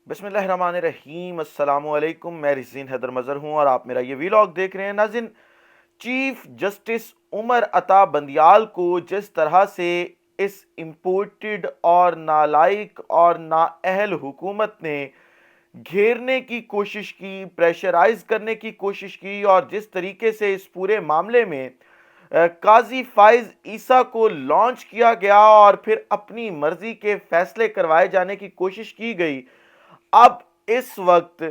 بسم اللہ الرحمن الرحیم، السلام علیکم۔ میں رزین حیدر مظہر ہوں اور آپ میرا یہ ویلاگ دیکھ رہے ہیں۔ ناظرین، چیف جسٹس عمر عطا بندیال کو جس طرح سے اس امپورٹڈ اور نالائق اور نااہل حکومت نے گھیرنے کی کوشش کی، پریشرائز کرنے کی کوشش کی، اور جس طریقے سے اس پورے معاملے میں قاضی فائز عیسیٰ کو لانچ کیا گیا اور پھر اپنی مرضی کے فیصلے کروائے جانے کی کوشش کی گئی، اب اس وقت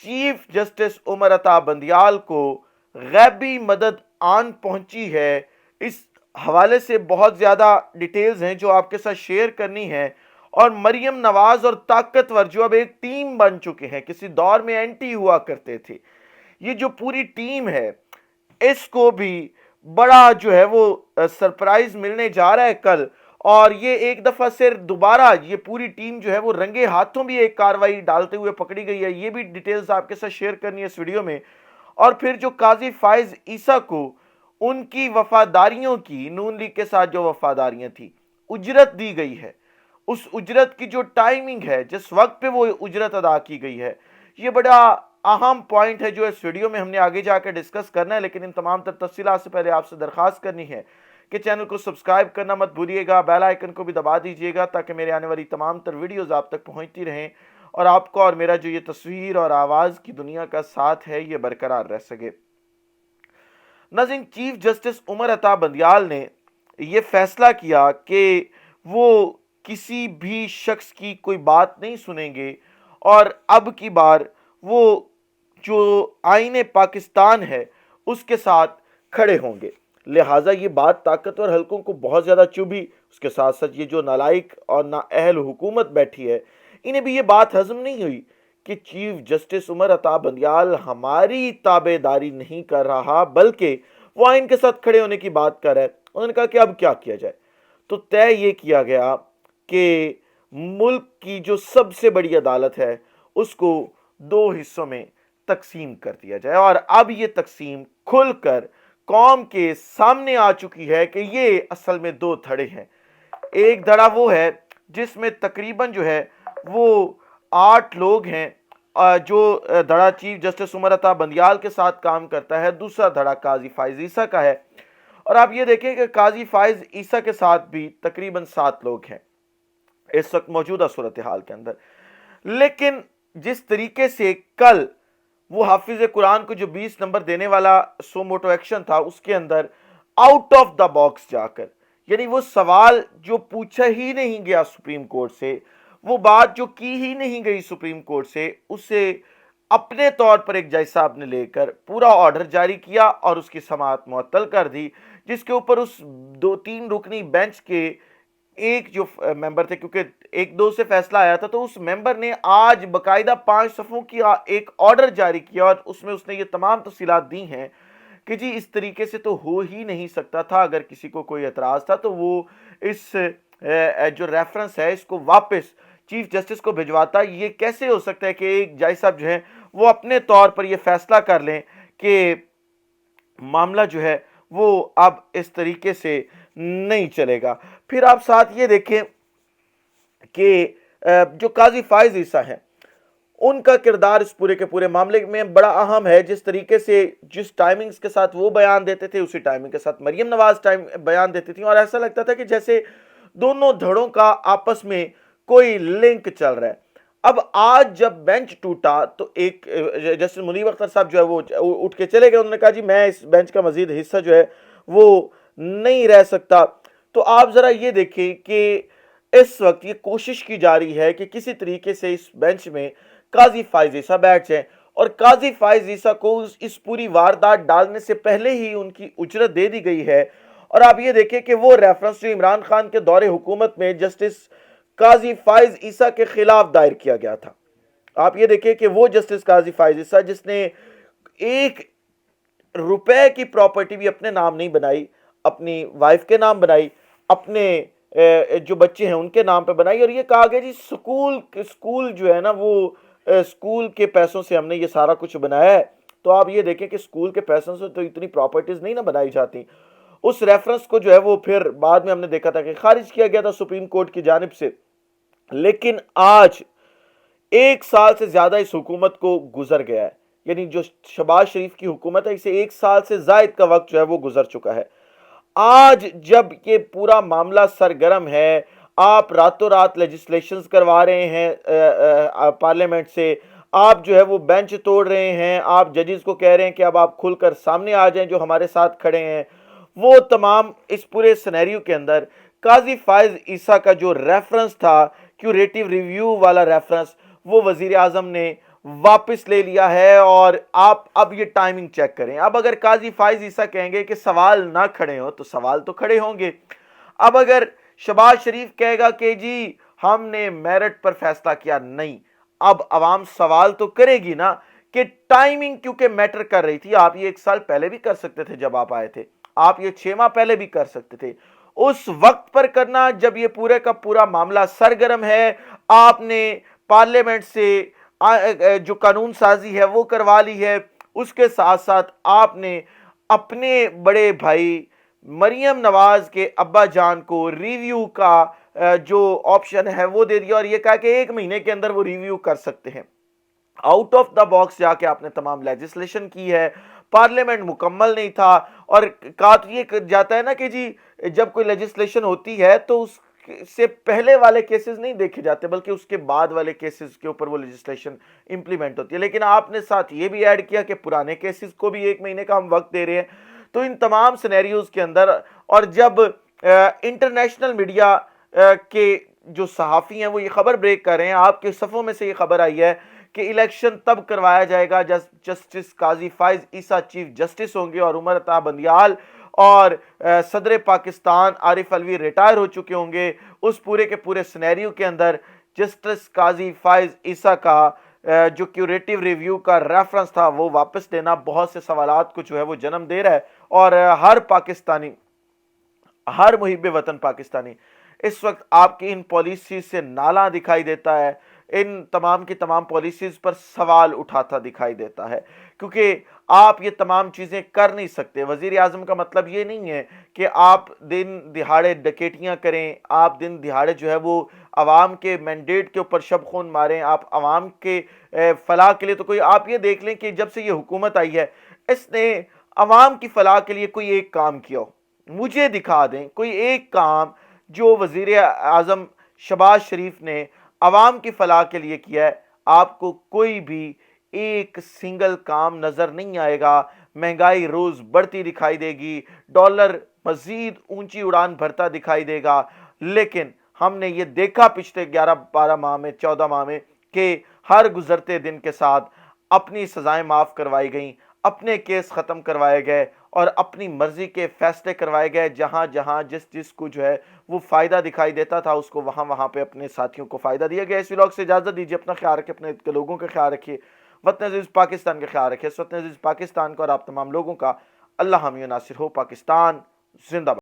چیف جسٹس عمر عطا بندیال کو غیبی مدد آن پہنچی ہے۔ اس حوالے سے بہت زیادہ ڈیٹیلز ہیں جو آپ کے ساتھ شیئر کرنی ہے، اور مریم نواز اور طاقتور جو اب ایک ٹیم بن چکے ہیں، کسی دور میں اینٹی ہوا کرتے تھے، یہ جو پوری ٹیم ہے اس کو بھی بڑا جو ہے وہ سرپرائز ملنے جا رہا ہے کل، اور یہ ایک دفعہ سے دوبارہ یہ پوری ٹیم جو ہے وہ رنگے ہاتھوں بھی ایک کاروائی ڈالتے ہوئے پکڑی گئی ہے۔ یہ بھی ڈیٹیلز آپ کے ساتھ شیئر کرنی ہے اس ویڈیو میں۔ اور پھر جو قاضی فائز عیسیٰ کو ان کی وفاداریوں کی، نون لیگ کے ساتھ جو وفاداریاں تھیں، اجرت دی گئی ہے، اس اجرت کی جو ٹائمنگ ہے، جس وقت پہ وہ اجرت ادا کی گئی ہے، یہ بڑا اہم پوائنٹ ہے جو اس ویڈیو میں ہم نے آگے جا کے ڈسکس کرنا ہے۔ لیکن ان تمام تر تفصیلات سے پہلے آپ سے درخواست کرنی ہے کہ چینل کو سبسکرائب کرنا مت بھولیے گا، بیل آئیکن کو بھی دبا دیجئے گا تاکہ میرے آنے والی تمام تر ویڈیوز آپ تک پہنچتی رہیں اور آپ کو اور میرا جو یہ تصویر اور آواز کی دنیا کا ساتھ ہے یہ برقرار رہ سکے۔ ناظرین، چیف جسٹس عمر عطا بندیال نے یہ فیصلہ کیا کہ وہ کسی بھی شخص کی کوئی بات نہیں سنیں گے، اور اب کی بار وہ جو آئین پاکستان ہے اس کے ساتھ کھڑے ہوں گے۔ لہٰذا یہ بات طاقتور حلقوں کو بہت زیادہ چبھی، اس کے ساتھ ساتھ یہ جو نالائق اور نااہل حکومت بیٹھی ہے انہیں بھی یہ بات ہضم نہیں ہوئی کہ چیف جسٹس عمر عطا بندیال ہماری تابع داری نہیں کر رہا بلکہ وہ آئین کے ساتھ کھڑے ہونے کی بات کر رہا ہے۔ انہوں نے کہا کہ اب کیا کیا جائے، تو طے یہ کیا گیا کہ ملک کی جو سب سے بڑی عدالت ہے اس کو دو حصوں میں تقسیم کر دیا جائے، اور اب یہ تقسیم کھل کر قوم کے سامنے آ چکی ہے کہ یہ اصل میں دو دھڑے ہیں۔ ایک دھڑا وہ ہے جس میں تقریباً جو ہے وہ 8 لوگ ہیں، جو دھڑا چیف جسٹس عمر عطا بندیال کے ساتھ کام کرتا ہے۔ دوسرا دھڑا قاضی فائز عیسیٰ کا ہے، اور آپ یہ دیکھیں کہ قاضی فائز عیسیٰ کے ساتھ بھی تقریباً 7 لوگ ہیں اس وقت موجودہ صورتحال کے اندر۔ لیکن جس طریقے سے کل وہ حافظ قرآن کو جو 20 نمبر دینے والا سو موٹو ایکشن تھا، اس کے اندر آؤٹ آف دا باکس جا کر، یعنی وہ سوال جو پوچھا ہی نہیں گیا سپریم کورٹ سے، وہ بات جو کی ہی نہیں گئی سپریم کورٹ سے، اسے اپنے طور پر ایک جج صاحب نے لے کر پورا آرڈر جاری کیا اور اس کی سماعت معطل کر دی، جس کے اوپر اس 2-3 رکنی بینچ کے ایک جو ممبر تھے، کیونکہ 1-2 سے فیصلہ آیا تھا، تو اس ممبر نے آج باقاعدہ 5 صفحوں کی ایک آرڈر جاری کیا، اور اس میں اس نے یہ تمام تفصیلات دی ہیں کہ جی اس طریقے سے تو ہو ہی نہیں سکتا تھا۔ اگر کسی کو کوئی اعتراض تھا تو وہ اس جو ریفرنس ہے اس کو واپس چیف جسٹس کو بھجواتا۔ یہ کیسے ہو سکتا ہے کہ ایک جج صاحب جو ہیں وہ اپنے طور پر یہ فیصلہ کر لیں کہ معاملہ جو ہے وہ اب اس طریقے سے نہیں چلے گا۔ پھر آپ ساتھ یہ دیکھیں کہ جو قاضی فائز عیسیٰ ہیں ان کا کردار اس پورے کے پورے معاملے میں بڑا اہم ہے۔ جس طریقے سے جس ٹائمنگز کے ساتھ وہ بیان دیتے تھے اسی ٹائمنگ کے ساتھ مریم نواز بیان دیتی تھیں، اور ایسا لگتا تھا کہ جیسے دونوں دھڑوں کا آپس میں کوئی لنک چل رہا ہے۔ اب آج جب بینچ ٹوٹا تو ایک جسٹس منیب اختر صاحب جو ہے وہ اٹھ کے چلے گئے، انہوں نے کہا جی میں اس بینچ کا مزید حصہ جو ہے وہ نہیں رہ سکتا۔ تو آپ ذرا یہ دیکھیں کہ اس وقت یہ کوشش کی جا رہی ہے کہ کسی طریقے سے اس بینچ میں قاضی فائز عیسیٰ بیٹھ جائیں، اور قاضی فائز عیسیٰ کو اس پوری واردات ڈالنے سے پہلے ہی ان کی اجرت دے دی گئی ہے۔ اور آپ یہ دیکھیں کہ وہ ریفرنس جو عمران خان کے دور حکومت میں جسٹس قاضی فائز عیسیٰ کے خلاف دائر کیا گیا تھا، آپ یہ دیکھیں کہ وہ جسٹس قاضی فائز عیسیٰ جس نے 1 روپے کی پراپرٹی بھی اپنے نام نہیں بنائی، اپنی وائف کے نام بنائی، اپنے جو بچے ہیں ان کے نام پہ بنائی، اور یہ کہا گیا جی سکول جو ہے نا وہ سکول کے پیسوں سے ہم نے یہ سارا کچھ بنایا ہے۔ تو آپ یہ دیکھیں کہ سکول کے پیسوں سے تو اتنی پراپرٹیز نہیں نہ بنائی جاتی۔ اس ریفرنس کو جو ہے وہ پھر بعد میں ہم نے دیکھا تھا کہ خارج کیا گیا تھا سپریم کورٹ کی جانب سے۔ لیکن آج ایک سال سے زیادہ اس حکومت کو گزر گیا ہے، یعنی جو شہباز شریف کی حکومت ہے اسے ایک سال سے زائد کا وقت جو ہے وہ گزر چکا ہے۔ آج جب یہ پورا معاملہ سرگرم ہے، آپ راتوں رات لیجسلیشنز کروا رہے ہیں پارلیمنٹ سے، آپ جو ہے وہ بینچ توڑ رہے ہیں، آپ ججز کو کہہ رہے ہیں کہ اب آپ کھل کر سامنے آ جائیں جو ہمارے ساتھ کھڑے ہیں، وہ تمام اس پورے سینیریو کے اندر قاضی فائز عیسیٰ کا جو ریفرنس تھا، کیوریٹیو ریویو والا ریفرنس، وہ وزیر اعظم نے واپس لے لیا ہے۔ اور آپ اب یہ ٹائمنگ چیک کریں، اب اگر قاضی فائز عیسیٰ کہیں گے کہ سوال نہ کھڑے ہوں تو سوال تو کھڑے ہوں گے۔ اب اگر شہباز شریف کہے گا کہ جی ہم نے میرٹ پر فیصلہ کیا، نہیں، اب عوام سوال تو کرے گی نا کہ ٹائمنگ کیونکہ میٹر کر رہی تھی۔ آپ یہ ایک سال پہلے بھی کر سکتے تھے جب آپ آئے تھے، آپ یہ 6 ماہ پہلے بھی کر سکتے تھے، اس وقت پر کرنا جب یہ پورے کا پورا معاملہ سرگرم ہے۔ آپ نے پارلیمنٹ سے جو قانون سازی ہے وہ کروا لی ہے، اس کے ساتھ ساتھ آپ نے اپنے بڑے بھائی مریم نواز کے ابا جان کو ریویو کا جو آپشن ہے وہ دے دیا، اور یہ کہا کہ 1 مہینے کے اندر وہ ریویو کر سکتے ہیں۔ آؤٹ آف دا باکس جا کے آپ نے تمام لیجسلیشن کی ہے، پارلیمنٹ مکمل نہیں تھا، اور کہا تو یہ جاتا ہے نا کہ جی جب کوئی لیجسلیشن ہوتی ہے تو اس سے پہلے والے کیسز نہیں دیکھے جاتے بلکہ اس کے بعد والے کیسز کے اوپر وہ لیجسلیشن امپلیمنٹ ہوتی ہے، لیکن آپ نے ساتھ یہ بھی ایڈ کیا کہ پرانے کیسز کو بھی 1 مہینے کا ہم وقت دے رہے ہیں۔ تو ان تمام سینیریوز کے اندر، اور جب انٹرنیشنل میڈیا کے جو صحافی ہیں وہ یہ خبر بریک کر رہے ہیں، آپ کے صفوں میں سے یہ خبر آئی ہے کہ الیکشن تب کروایا جائے گا جسٹس قاضی فائز عیسیٰ چیف جسٹس ہوں گے، اور عمر عطا بندیال اور صدر پاکستان عارف علوی ریٹائر ہو چکے ہوں گے، اس پورے کے پورے سینیریو کے اندر جسٹس قاضی فائز عیسیٰ کا جو کیوریٹیو ریویو کا ریفرنس تھا وہ واپس لینا بہت سے سوالات کو جو ہے وہ جنم دے رہا ہے، اور ہر پاکستانی، ہر محب وطن پاکستانی اس وقت آپ کی ان پالیسیز سے نالاں دکھائی دیتا ہے، ان تمام کی تمام پالیسیز پر سوال اٹھاتا دکھائی دیتا ہے، کیونکہ آپ یہ تمام چیزیں کر نہیں سکتے۔ وزیر اعظم کا مطلب یہ نہیں ہے کہ آپ دن دہاڑے ڈکیٹیاں کریں، آپ دن دہاڑے جو ہے وہ عوام کے مینڈیٹ کے اوپر شب خون ماریں، آپ عوام کے فلاح کے لیے تو کوئی، آپ یہ دیکھ لیں کہ جب سے یہ حکومت آئی ہے اس نے عوام کی فلاح کے لیے کوئی ایک کام کیا ہو، مجھے دکھا دیں کوئی ایک کام جو وزیر اعظم شہباز شریف نے عوام کی فلاح کے لیے کیا ہے۔ آپ کو کوئی بھی ایک سنگل کام نظر نہیں آئے گا۔ مہنگائی روز بڑھتی دکھائی دے گی، ڈالر مزید اونچی اڑان بھرتا دکھائی دے گا، لیکن ہم نے یہ دیکھا پچھلے 11-12 ماہ میں، 14 ماہ میں، کہ ہر گزرتے دن کے ساتھ اپنی سزائیں معاف کروائی گئیں، اپنے کیس ختم کروائے گئے، اور اپنی مرضی کے فیصلے کروائے گئے، جہاں جہاں جس کو جو ہے وہ فائدہ دکھائی دیتا تھا اس کو وہاں پہ اپنے ساتھیوں کو فائدہ دیا گیا۔ اس ولاگ سے اجازت دیجیے، اپنا خیال رکھیں، اپنے لوگوں کا خیال رکھیے، وطن عزیز پاکستان کا خیال رکھیے۔ اس وطن عزیز پاکستان کو اور آپ تمام لوگوں کا اللہ حامی و ناصر ہو۔ پاکستان زندہ باد۔